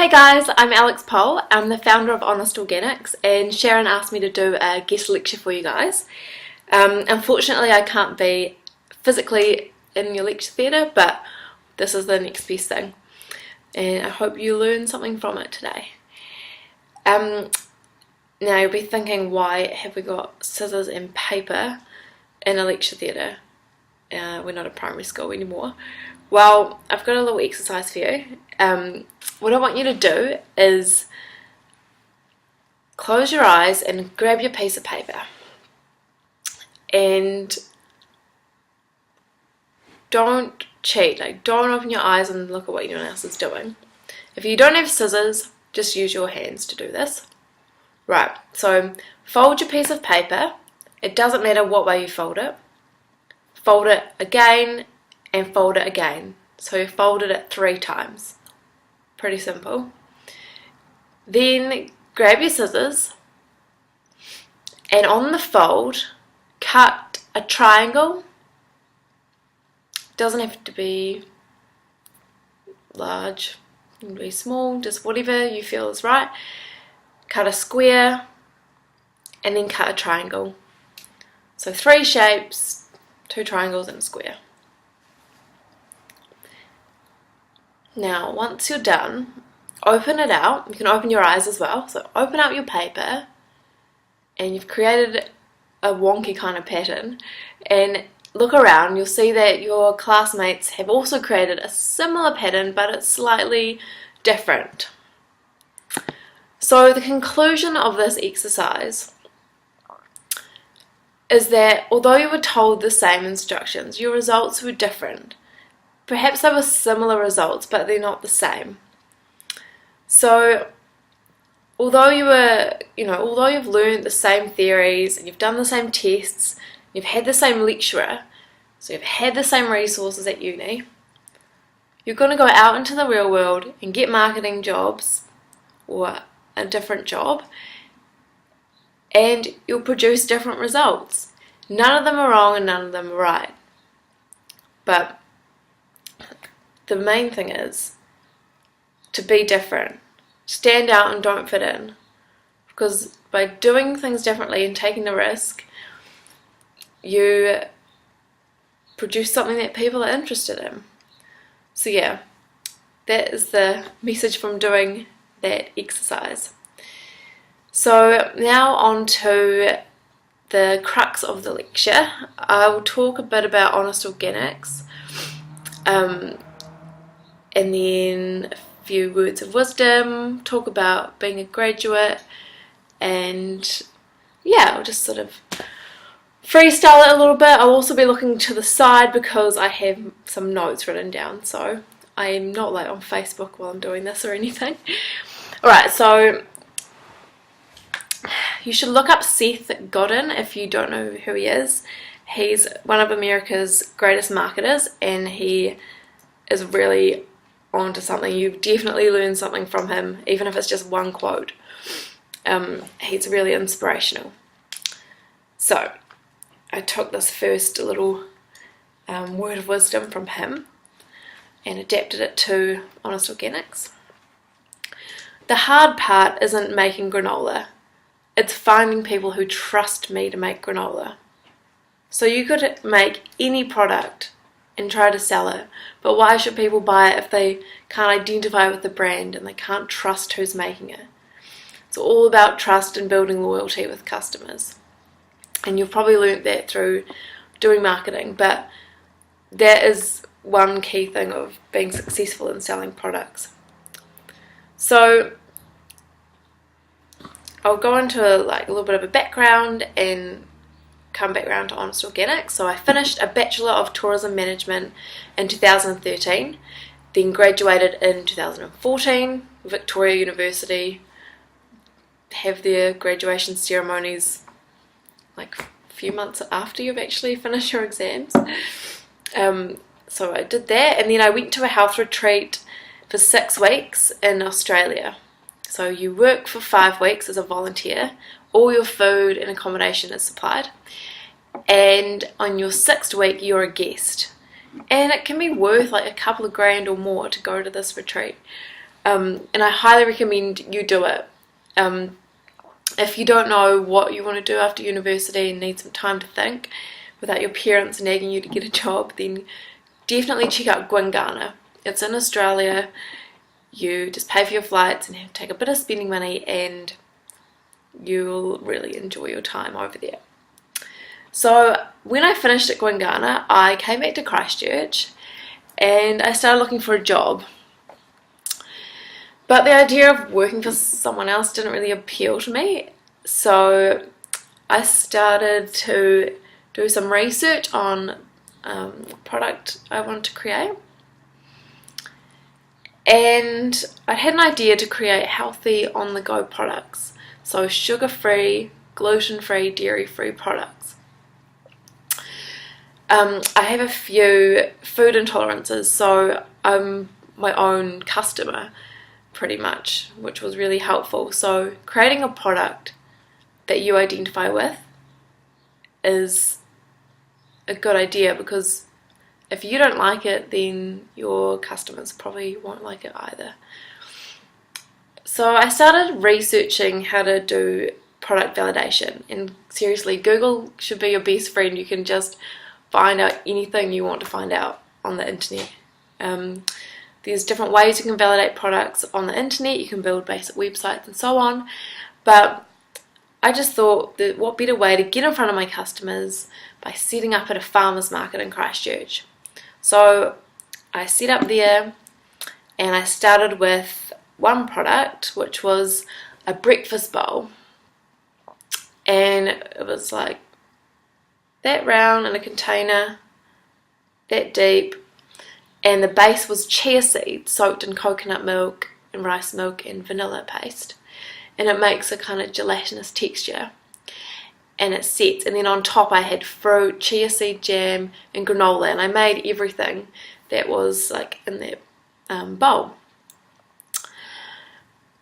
Hey guys, I'm Alex Pohl. I'm the founder of Honest Organics, and Sharon asked me to do a guest lecture for you guys. Unfortunately, I can't be physically in your lecture theatre, but this is the next best thing, and I hope you learn something from it today. Now you'll be thinking, why have we got scissors and paper in a lecture theatre? We're not a primary school anymore. Well, I've got a little exercise for you. What I want you to do is close your eyes and grab your piece of paper, and don't cheat. Like, don't open your eyes and look at what anyone else is doing. If you don't have scissors, just use your hands to do this. Right, so fold your piece of paper. It doesn't matter what way you fold it. Fold it again and fold it again. So you folded it 3 times. Pretty simple. Then grab your scissors and on the fold cut a triangle. Doesn't have to be large, it can be small, just whatever you feel is right. Cut a square and then cut a triangle. So 3 shapes, 2 triangles and a square. Now, once you're done, open it out. You can open your eyes as well. So open up your paper, and you've created a wonky kind of pattern. And look around, you'll see that your classmates have also created a similar pattern, but it's slightly different. So the conclusion of this exercise is that although you were told the same instructions, your results were different. Perhaps they were similar results, but they're not the same. So, although although you've learned the same theories and you've done the same tests, you've had the same lecturer, so you've had the same resources at uni, you're going to go out into the real world and get marketing jobs or a different job, and you'll produce different results. None of them are wrong and none of them are right. But the main thing is to be different. Stand out and don't fit in. Because by doing things differently and taking the risk, you produce something that people are interested in. So yeah, that is the message from doing that exercise. So now on to the crux of the lecture. I will talk a bit about Honest Organics, and then a few words of wisdom, talk about being a graduate, and yeah, I'll just sort of freestyle it a little bit. I'll also be looking to the side because I have some notes written down, so I am not like on Facebook while I'm doing this or anything. Alright, so you should look up Seth Godin if you don't know who he is. He's one of America's greatest marketers, and he is really onto something. You definitely learn something from him, even if it's just one quote. He's really inspirational. So I took this first little word of wisdom from him and adapted it to Honest Organics. The hard part isn't making granola. It's finding people who trust me to make granola. So you could make any product and try to sell it, but why should people buy it if they can't identify with the brand and they can't trust who's making it? It's all about trust and building loyalty with customers. And you've probably learnt that through doing marketing, but that is one key thing of being successful in selling products. So I'll go into like a little bit of a background and come back around to Honest Organics. So I finished a Bachelor of Tourism Management in 2013, then graduated in 2014, Victoria University have their graduation ceremonies like a few months after you've actually finished your exams. So I did that, and then I went to a health retreat for 6 weeks in Australia. So you work for 5 weeks as a volunteer, all your food and accommodation is supplied, and on your 6th week you're a guest, and it can be worth like a couple of grand or more to go to this retreat. and I highly recommend you do it. If you don't know what you want to do after university and need some time to think without your parents nagging you to get a job, then definitely check out Gwangana. It's in Australia. You just pay for your flights and take a bit of spending money, and you'll really enjoy your time over there. So when I finished at Gwangana, I came back to Christchurch and I started looking for a job. But the idea of working for someone else didn't really appeal to me, so I started to do some research on product I wanted to create. And I had an idea to create healthy on-the-go products, so sugar-free, gluten-free, dairy-free products. I have a few food intolerances, so I'm my own customer pretty much, which was really helpful. So creating a product that you identify with is a good idea, because if you don't like it, then your customers probably won't like it either. So I started researching how to do product validation, and seriously, Google should be your best friend. You can just find out anything you want to find out on the internet. There's different ways you can validate products on the internet. You can build basic websites and so on, but I just thought that what better way to get in front of my customers by setting up at a farmer's market in Christchurch. So I set up there and I started with one product, which was a breakfast bowl, and it was like that round in a container, that deep, and the base was chia seeds soaked in coconut milk and rice milk and vanilla paste, and it makes a kind of gelatinous texture, and it sets. And then on top I had fruit, chia seed jam and granola, and I made everything that was like in that bowl.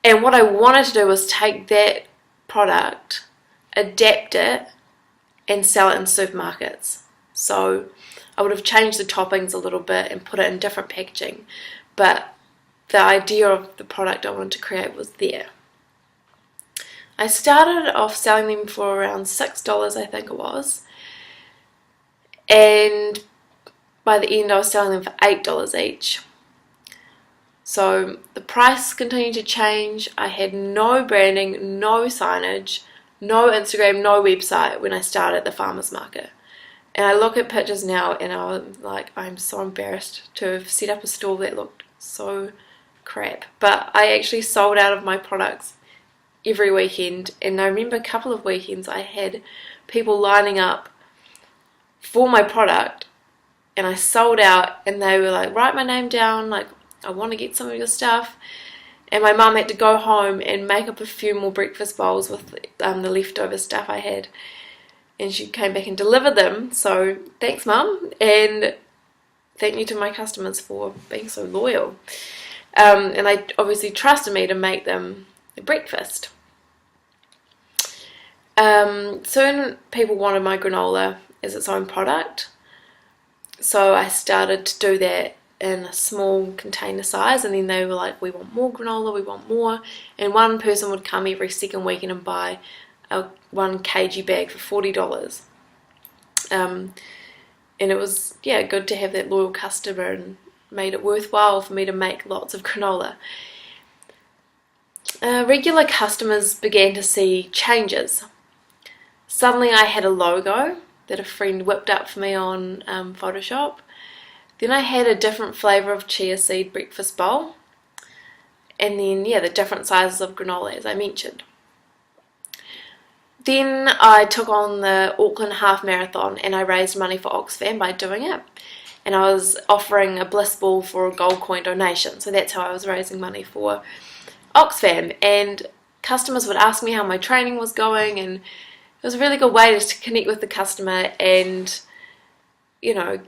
And what I wanted to do was take that product, adapt it and sell it in supermarkets. So I would have changed the toppings a little bit and put it in different packaging, but the idea of the product I wanted to create was there. I started off selling them for around $6, I think it was, and by the end I was selling them for $8 each. So the price continued to change. I had no branding, no signage, no Instagram, no website when I started the farmer's market. And I look at pictures now and I'm like, I'm so embarrassed to have set up a store that looked so crap. But I actually sold out of my products every weekend, and I remember a couple of weekends I had people lining up for my product, and I sold out, and they were like, write my name down, like, I want to get some of your stuff. And my mum had to go home and make up a few more breakfast bowls with the leftover stuff I had, and she came back and delivered them. So thanks, Mum, and thank you to my customers for being so loyal. And they obviously trusted me to make them a breakfast. Soon people wanted my granola as its own product, so I started to do that in a small container size, and then they were like, we want more granola, we want more, and one person would come every second weekend and buy a 1 kg bag for $40. And it was, yeah, good to have that loyal customer, and made it worthwhile for me to make lots of granola. Regular customers began to see changes. Suddenly I had a logo that a friend whipped up for me on Photoshop. Then I had a different flavour of chia seed breakfast bowl, and then, yeah, the different sizes of granola as I mentioned. Then I took on the Auckland Half Marathon, and I raised money for Oxfam by doing it, and I was offering a bliss ball for a gold coin donation, so that's how I was raising money for Oxfam. And customers would ask me how my training was going, and it was a really good way to connect with the customer and, you know,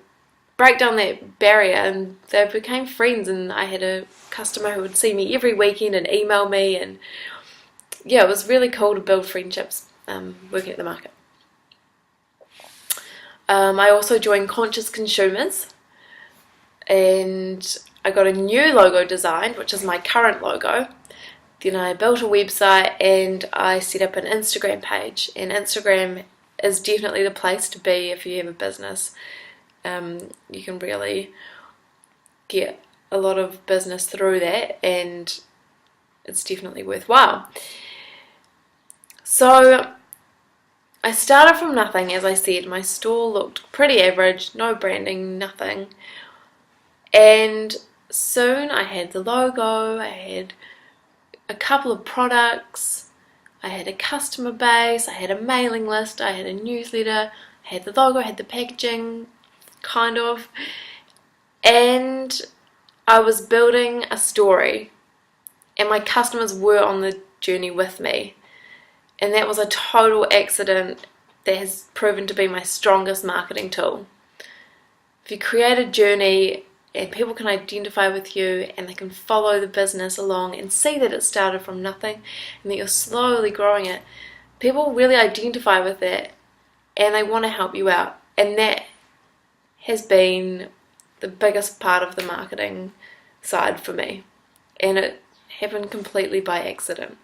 break down that barrier, and they became friends. And I had a customer who would see me every weekend and email me, and yeah, it was really cool to build friendships working at the market. I also joined Conscious Consumers, and I got a new logo designed, which is my current logo. Then I built a website and I set up an Instagram page. And Instagram is definitely the place to be if you have a business. You can really get a lot of business through that, and it's definitely worthwhile. So I started from nothing, as I said. My store looked pretty average, no branding, nothing. And soon I had the logo, I had a couple of products, I had a customer base, I had a mailing list, I had a newsletter, I had the logo, I had the packaging, kind of. And I was building a story, and my customers were on the journey with me. And that was a total accident that has proven to be my strongest marketing tool. If you create a journey and people can identify with you and they can follow the business along and see that it started from nothing and that you're slowly growing it, people really identify with it and they want to help you out. And that has been the biggest part of the marketing side for me. And it happened completely by accident.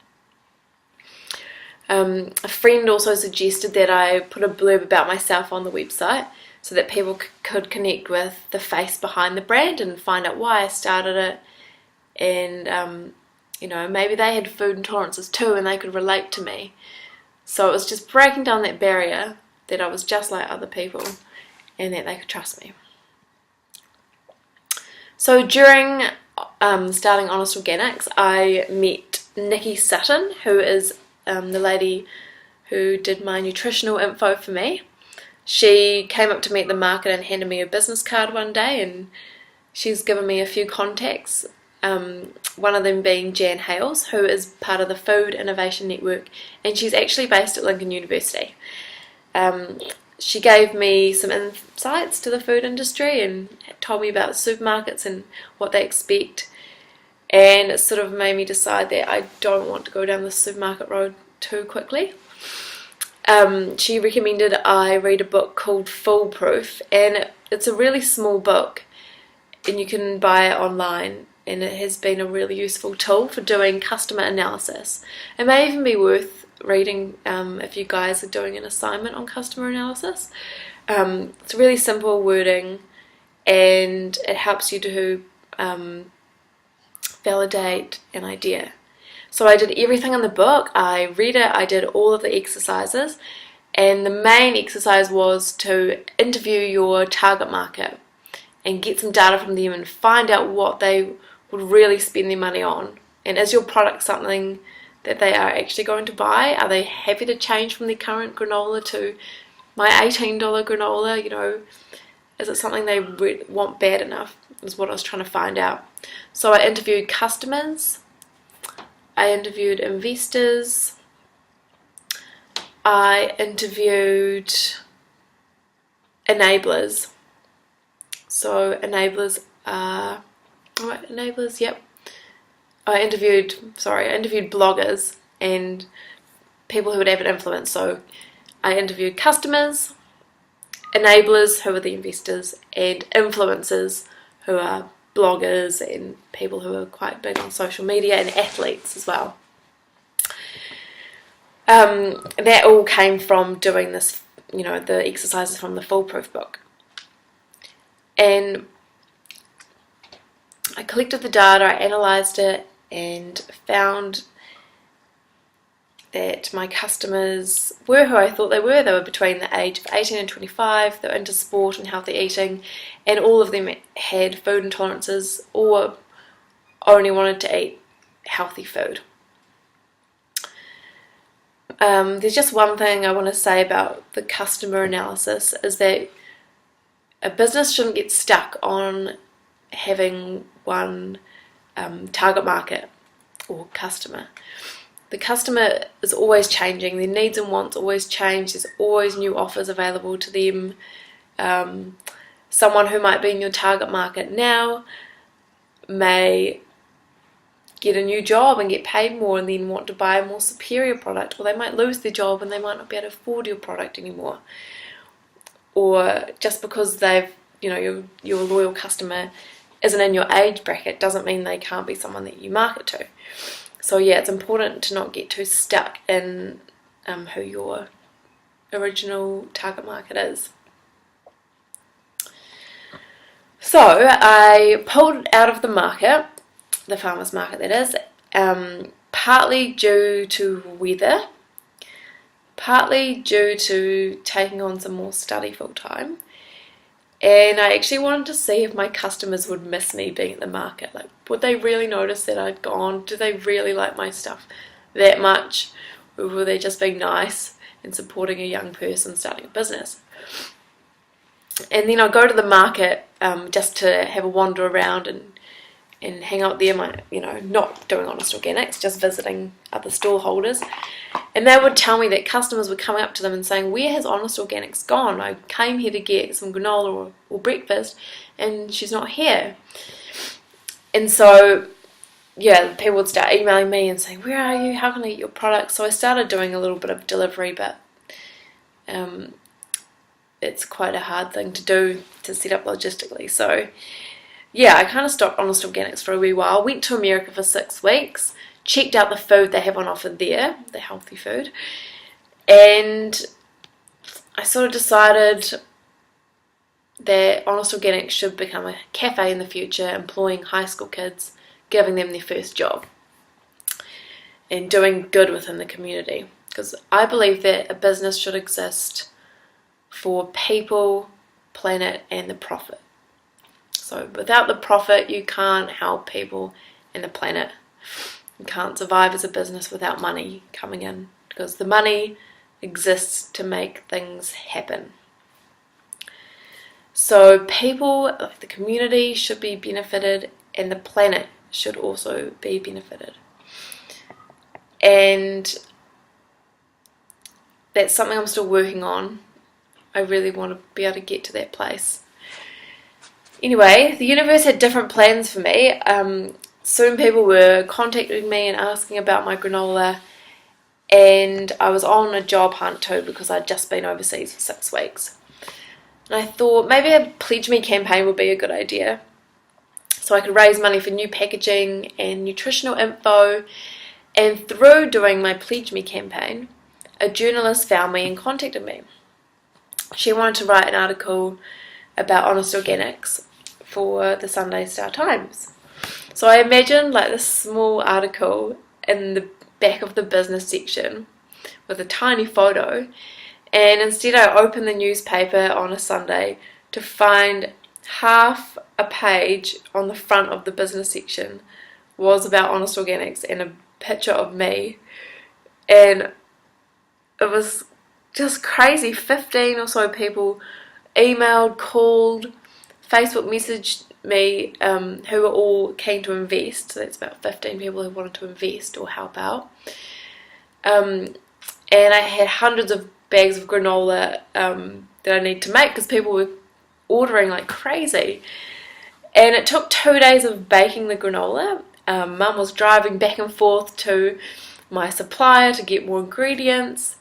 A friend also suggested that I put a blurb about myself on the website so that people could connect with the face behind the brand and find out why I started it. And, maybe they had food intolerances too and they could relate to me. So it was just breaking down that barrier that I was just like other people and that they could trust me. So during starting Honest Organics, I met Nikki Sutton, who is the lady who did my nutritional info for me. She came up to me at the market and handed me a business card one day, and she's given me a few contacts, one of them being Jan Hales, who is part of the Food Innovation Network, and she's actually based at Lincoln University. She gave me some insights to the food industry and told me about supermarkets and what they expect. And it sort of made me decide that I don't want to go down the supermarket road too quickly. She recommended I read a book called Foolproof, and it's a really small book and you can buy it online, and it has been a really useful tool for doing customer analysis. It may even be worth reading if you guys are doing an assignment on customer analysis. It's really simple wording and it helps you to validate an idea. So I did everything in the book. I read it, I did all of the exercises, and the main exercise was to interview your target market and get some data from them and find out what they would really spend their money on. And is your product something that they are actually going to buy? Are they happy to change from their current granola to my $18 granola? Is it something they want bad enough, is what I was trying to find out. So I interviewed customers, I interviewed investors, I interviewed enablers. So enablers are, yep. I interviewed bloggers and people who would have an influence. So I interviewed customers, enablers, who are the investors, and influencers, who are bloggers and people who are quite big on social media, and athletes as well. That all came from doing this, the exercises from the Foolproof book. And I collected the data, I analysed it, and found that my customers were who I thought they were. They were between the age of 18 and 25, they were into sport and healthy eating, and all of them had food intolerances or only wanted to eat healthy food. There's just one thing I want to say about the customer analysis, is that a business shouldn't get stuck on having one target market or customer. The customer is always changing, their needs and wants always change, there's always new offers available to them. Someone who might be in your target market now may get a new job and get paid more and then want to buy a more superior product, or they might lose their job and they might not be able to afford your product anymore. Or just because they've, you're a loyal customer isn't in your age bracket doesn't mean they can't be someone that you market to. So yeah, it's important to not get too stuck in who your original target market is. So I pulled out of the market, the farmers market that is, partly due to weather, partly due to taking on some more study full time, and I actually wanted to see if my customers would miss me being at the market. Like, would they really notice that I'd gone? Do they really like my stuff that much? Or were they just being nice and supporting a young person starting a business? And then I'll go to the market just to have a wander around and hang out there, not doing Honest Organics, just visiting other stall holders. And they would tell me that customers were coming up to them and saying, where has Honest Organics gone? I came here to get some granola or breakfast and she's not here. And so, yeah, people would start emailing me and saying, where are you? How can I get your products? So I started doing a little bit of delivery, but it's quite a hard thing to do, to set up logistically. So yeah, I kind of stopped Honest Organics for a wee while, went to America for 6 weeks, checked out the food they have on offer there, the healthy food, and I sort of decided that Honest Organics should become a cafe in the future, employing high school kids, giving them their first job, and doing good within the community. Because I believe that a business should exist for people, planet, and the profit. So without the profit, you can't help people and the planet. You can't survive as a business without money coming in, because the money exists to make things happen. So people, like the community, should be benefited, and the planet should also be benefited. And that's something I'm still working on. I really want to be able to get to that place. Anyway, the universe had different plans for me. Soon people were contacting me and asking about my granola, and I was on a job hunt too because I'd just been overseas for 6 weeks. And I thought maybe a Pledge Me campaign would be a good idea, so I could raise money for new packaging and nutritional info. And through doing my Pledge Me campaign, a journalist found me and contacted me. She wanted to write an article about Honest Organics for the Sunday Star Times. So I imagined like this small article in the back of the business section with a tiny photo, and instead I opened the newspaper on a Sunday to find half a page on the front of the business section was about Honest Organics and a picture of me, and it was just crazy. 15 or so people emailed, called, Facebook messaged me, who were all keen to invest. So that's about 15 people who wanted to invest or help out. And I had hundreds of bags of granola that I need to make because people were ordering like crazy. And it took 2 days of baking the granola. Mum was driving back and forth to my supplier to get more ingredients,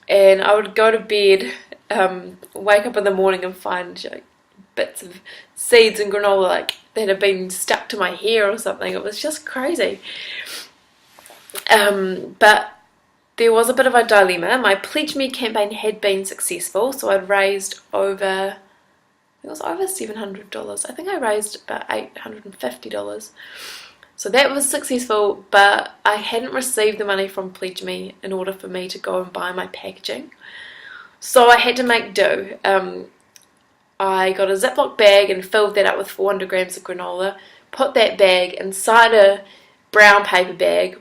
and I would go to bed, wake up in the morning and find bits of seeds and granola that had been stuck to my hair or something. It was just crazy. But there was a bit of a dilemma. My Pledge Me campaign had been successful, so I'd raised over $700. I think I raised about $850. So that was successful, but I hadn't received the money from Pledge Me in order for me to go and buy my packaging. So I had to make do. I got a Ziploc bag and filled that up with 400 grams of granola, put that bag inside a brown paper bag,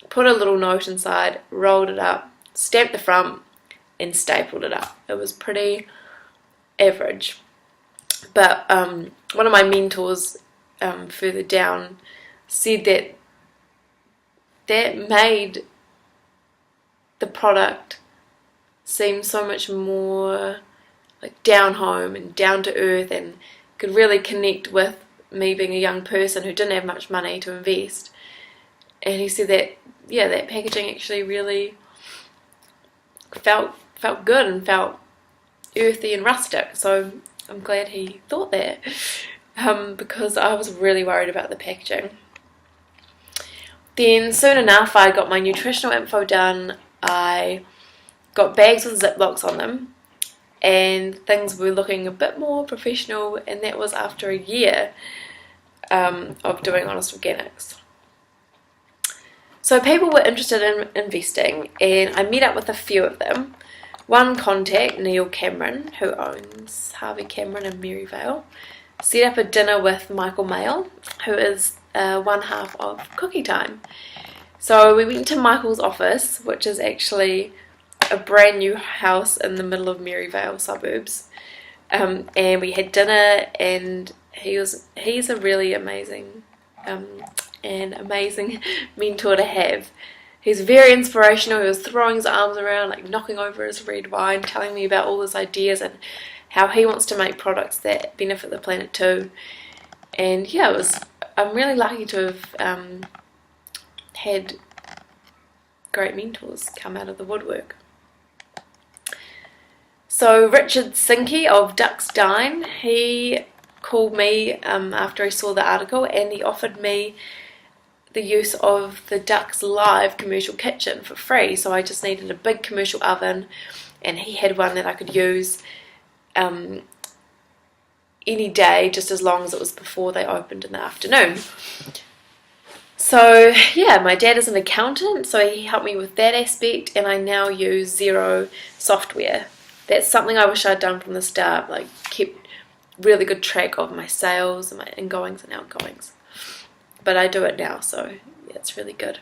put a little note inside, rolled it up, stamped the front, and stapled it up. It was pretty average. But one of my mentors further down said that made the product seem so much more like down home and down to earth, and could really connect with me being a young person who didn't have much money to invest. And he said that, yeah, that packaging actually really felt good and felt earthy and rustic. So I'm glad he thought that. because I was really worried about the packaging. Then soon enough I got my nutritional info done. I got bags with Ziplocs on them, and things were looking a bit more professional, and that was after a year of doing Honest Organics. So people were interested in investing, and I met up with a few of them. One contact, Neil Cameron, who owns Harvey Cameron in Maryvale, set up a dinner with Michael Mayle, who is one half of Cookie Time. So we went to Michael's office, which is actually a brand new house in the middle of Maryvale suburbs, and we had dinner, and he's a really amazing amazing mentor to have. He's very inspirational. He was throwing his arms around, like knocking over his red wine, telling me about all his ideas and how he wants to make products that benefit the planet too. And yeah, I'm really lucky to have had great mentors come out of the woodwork. So Richard Sinke of Ducks Dine, he called me after he saw the article, and he offered me the use of the Ducks Live commercial kitchen for free. So I just needed a big commercial oven, and he had one that I could use any day, just as long as it was before they opened in the afternoon. So yeah, my dad is an accountant, so he helped me with that aspect, and I now use Xero software. That's something I wish I'd done from the start, like kept really good track of my sales and my ingoings and outgoings. But I do it now, so yeah, it's really good.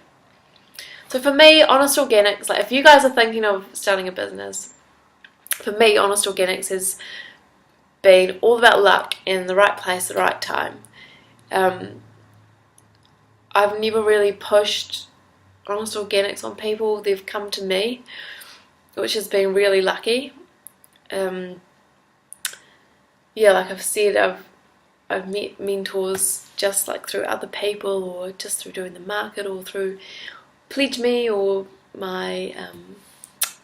So for me, Honest Organics, like if you guys are thinking of starting a business, for me, Honest Organics has been all about luck in the right place at the right time. I've never really pushed Honest Organics on people. They've come to me, which has been really lucky. Yeah, like I've said, I've met mentors just like through other people, or just through doing the market, or through Pledge Me, or my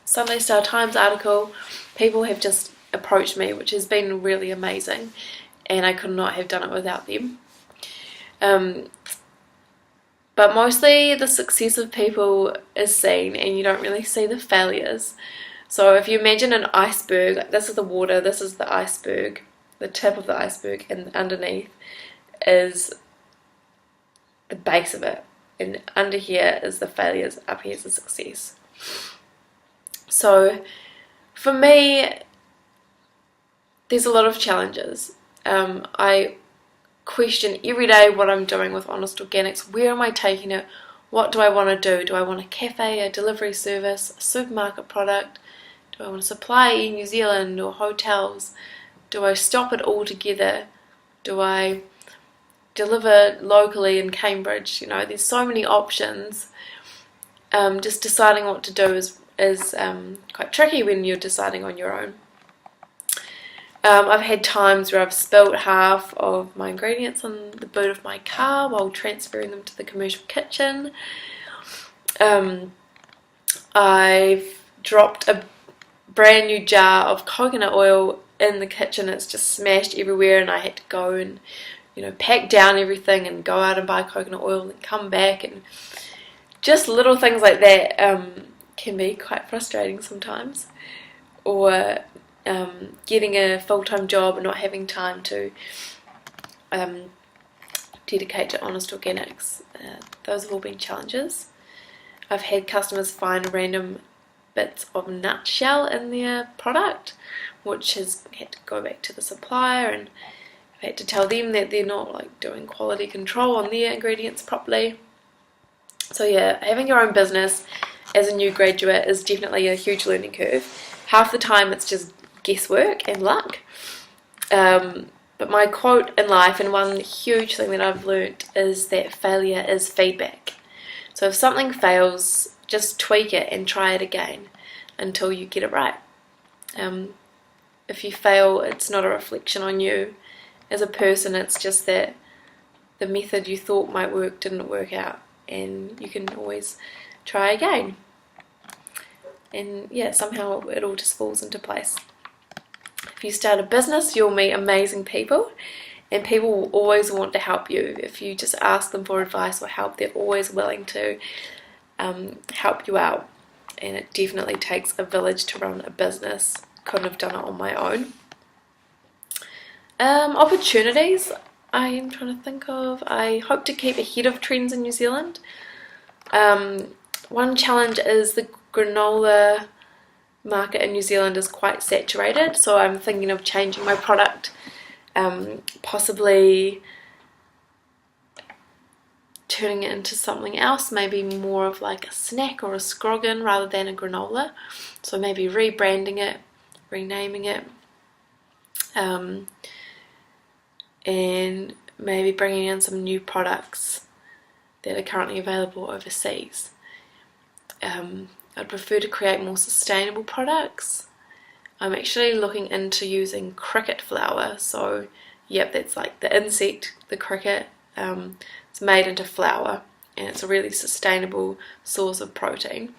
Sunday Star Times article. People have just approached me, which has been really amazing, and I could not have done it without them. But mostly the success of people is seen, and you don't really see the failures. So if you imagine an iceberg, like this is the water, this is the iceberg, the tip of the iceberg, and underneath is the base of it, and under here is the failures, up here is the success. So for me, there's a lot of challenges. I question every day what I'm doing with Honest Organics. Where am I taking it? What do I want to do? Do I want a cafe, a delivery service, a supermarket product? Do I want to supply in New Zealand or hotels? Do I stop it all together? Do I deliver locally in Cambridge? You know, there's so many options. Just deciding what to do is quite tricky when you're deciding on your own. I've had times where I've spilled half of my ingredients on the boot of my car while transferring them to the commercial kitchen. I've dropped a brand new jar of coconut oil in the kitchen. It's just smashed everywhere, and I had to go and pack down everything and go out and buy coconut oil and come back, and just little things like that can be quite frustrating sometimes. Or getting a full-time job and not having time to dedicate to Honest Organics. Those have all been challenges. I've had customers find random bits of nutshell in their product, which has had to go back to the supplier, and I've had to tell them that they're not doing quality control on their ingredients properly. So yeah, having your own business as a new graduate is definitely a huge learning curve. Half the time it's just guesswork and luck. But my quote in life, and one huge thing that I've learnt, is that failure is feedback. So if something fails, just tweak it and try it again until you get it right. If you fail, it's not a reflection on you as a person, it's just that the method you thought might work didn't work out, and you can always try again. And yeah, somehow it all just falls into place. If you start a business, you'll meet amazing people, and people will always want to help you. If you just ask them for advice or help, they're always willing to help you out. And it definitely takes a village to run a business. Couldn't have done it on my own. Opportunities I am trying to think of. I hope to keep ahead of trends in New Zealand. One challenge is the granola market in New Zealand is quite saturated, so I'm thinking of changing my product, possibly turning it into something else, maybe more of like a snack or a scroggin rather than a granola. So maybe rebranding it, renaming it, and maybe bringing in some new products that are currently available overseas. I'd prefer to create more sustainable products. I'm actually looking into using cricket flour. So yep, that's like the insect, the cricket. It's made into flour, and it's a really sustainable source of protein.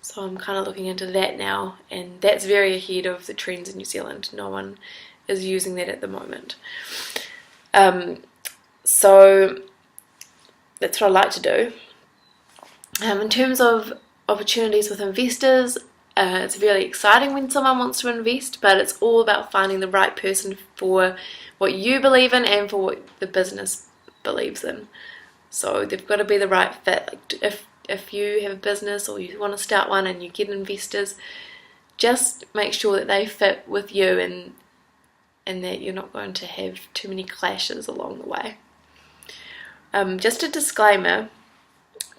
So I'm kind of looking into that now, and that's very ahead of the trends in New Zealand. No one is using that at the moment. So that's what I like to do. In terms of opportunities with investors, it's really exciting when someone wants to invest, but it's all about finding the right person for what you believe in and for what the business believes in. So they've got to be the right fit. Like if you have a business or you want to start one and you get investors, just make sure that they fit with you and that you're not going to have too many clashes along the way. Just a disclaimer,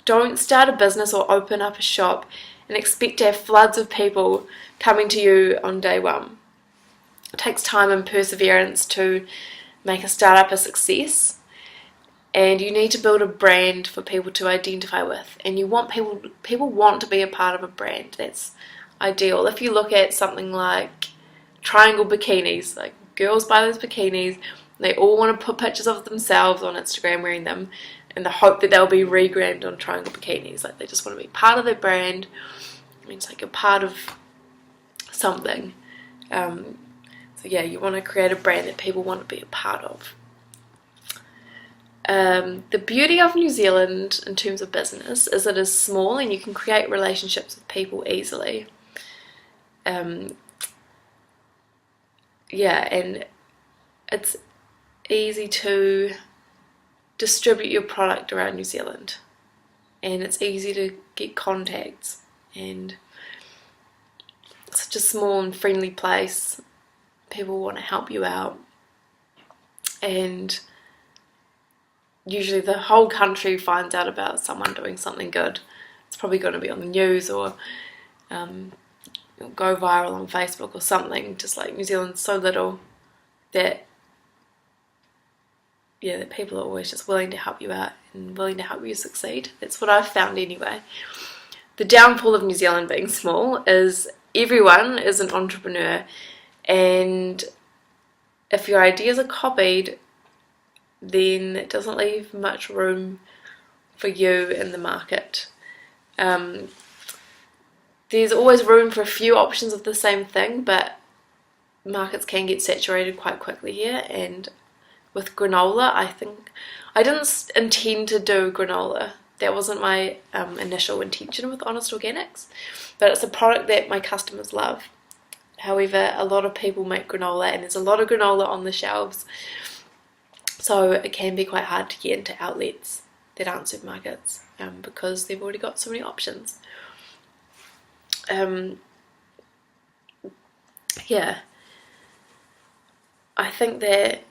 don't start a business or open up a shop and expect to have floods of people coming to you on day one. It takes time and perseverance to make a startup a success, and you need to build a brand for people to identify with, and you want people want to be a part of a brand. That's ideal. If you look at something like triangle bikinis, like girls buy those bikinis, they all want to put pictures of themselves on Instagram wearing them in the hope that they'll be regrammed on triangle bikinis. Like they just want to be part of their brand. It means like you're part of something. So yeah, you want to create a brand that people want to be a part of. The beauty of New Zealand in terms of business is it is small and you can create relationships with people easily. Yeah, and it's easy to distribute your product around New Zealand, and it's easy to get contacts, and it's such a small and friendly place. People want to help you out, and usually the whole country finds out about someone doing something good. It's probably going to be on the news or go viral on Facebook or something. Just like New Zealand's so little that that people are always just willing to help you out and willing to help you succeed. That's what I've found anyway. The downfall of New Zealand being small is everyone is an entrepreneur, and if your ideas are copied, then it doesn't leave much room for you in the market. There's always room for a few options of the same thing, but markets can get saturated quite quickly here. And with granola, I didn't intend to do granola. That wasn't my initial intention with Honest Organics, but it's a product that my customers love. However, a lot of people make granola, and there's a lot of granola on the shelves, so it can be quite hard to get into outlets that aren't supermarkets because they've already got so many options. I think that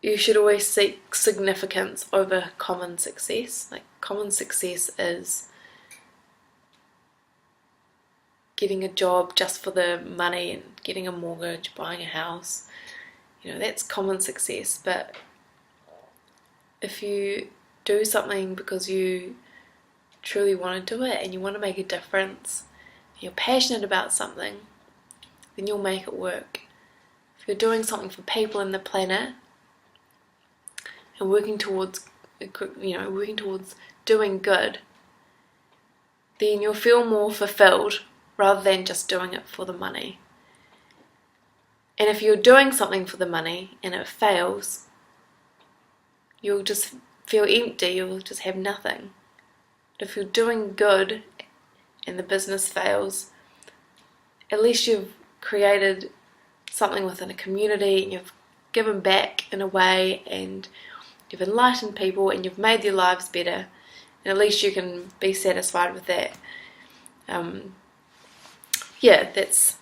you should always seek significance over common success. Like, common success is getting a job just for the money and getting a mortgage, buying a house. That's common success. But if you do something because you truly want to do it and you want to make a difference, and you're passionate about something, then you'll make it work. If you're doing something for people and the planet and working towards doing good, then you'll feel more fulfilled rather than just doing it for the money. And if you're doing something for the money and it fails, you'll just feel empty, you'll just have nothing. But if you're doing good and the business fails, at least you've created something within a community and you've given back in a way, and you've enlightened people and you've made their lives better, and at least you can be satisfied with that. Yeah, that's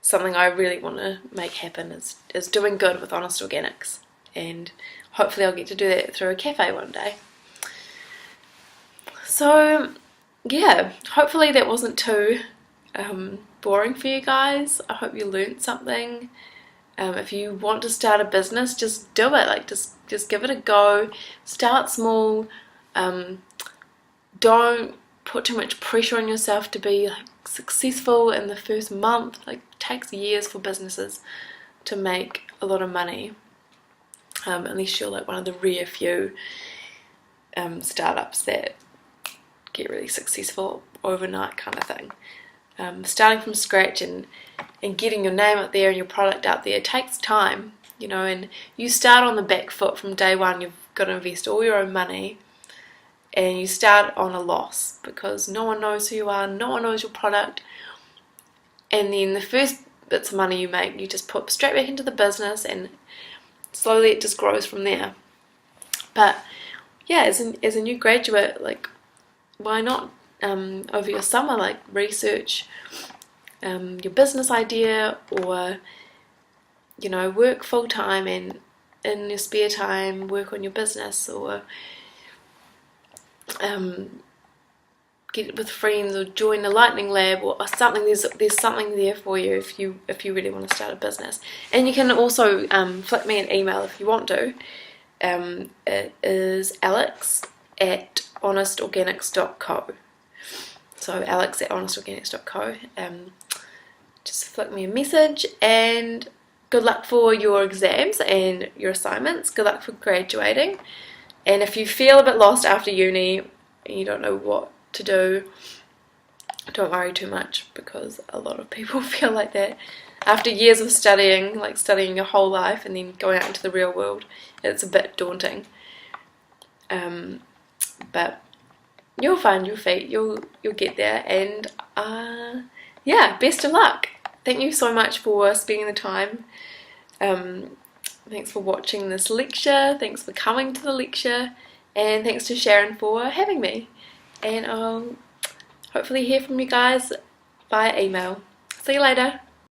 something I really want to make happen, is doing good with Honest Organics, and hopefully I'll get to do that through a cafe one day. So yeah, hopefully that wasn't too boring for you guys. I hope you learned something. If you want to start a business, just do it. Like just give it a go. Start small. Don't put too much pressure on yourself to be like successful in the first month. Like, it takes years for businesses to make a lot of money, unless you're like one of the rare few startups that get really successful overnight kind of thing. Starting from scratch and getting your name out there and your product out there, it takes time, you know, and you start on the back foot from day one. You've got to invest all your own money, and you start on a loss because no one knows who you are, no one knows your product, and then the first bits of money you make, you just put straight back into the business, and slowly it just grows from there. But yeah, as a new graduate, like, why not over your summer, like, research your business idea, or, you know, work full time and in your spare time work on your business, or get with friends, or join the lightning lab, or something. There's something there for you if you really want to start a business. And you can also flick me an email if you want to. It is alex@honestorganics.co. So alex@honestorganics.co. Just flick me a message, and good luck for your exams and your assignments. Good luck for graduating. And if you feel a bit lost after uni and you don't know what to do, don't worry too much, because a lot of people feel like that after years of studying, like studying your whole life and then going out into the real world. It's a bit daunting. But you'll find your feet, you'll get there, and yeah, best of luck. Thank you so much for spending the time. Thanks for watching this lecture, thanks for coming to the lecture, and thanks to Sharon for having me. And I'll hopefully hear from you guys via email. See you later.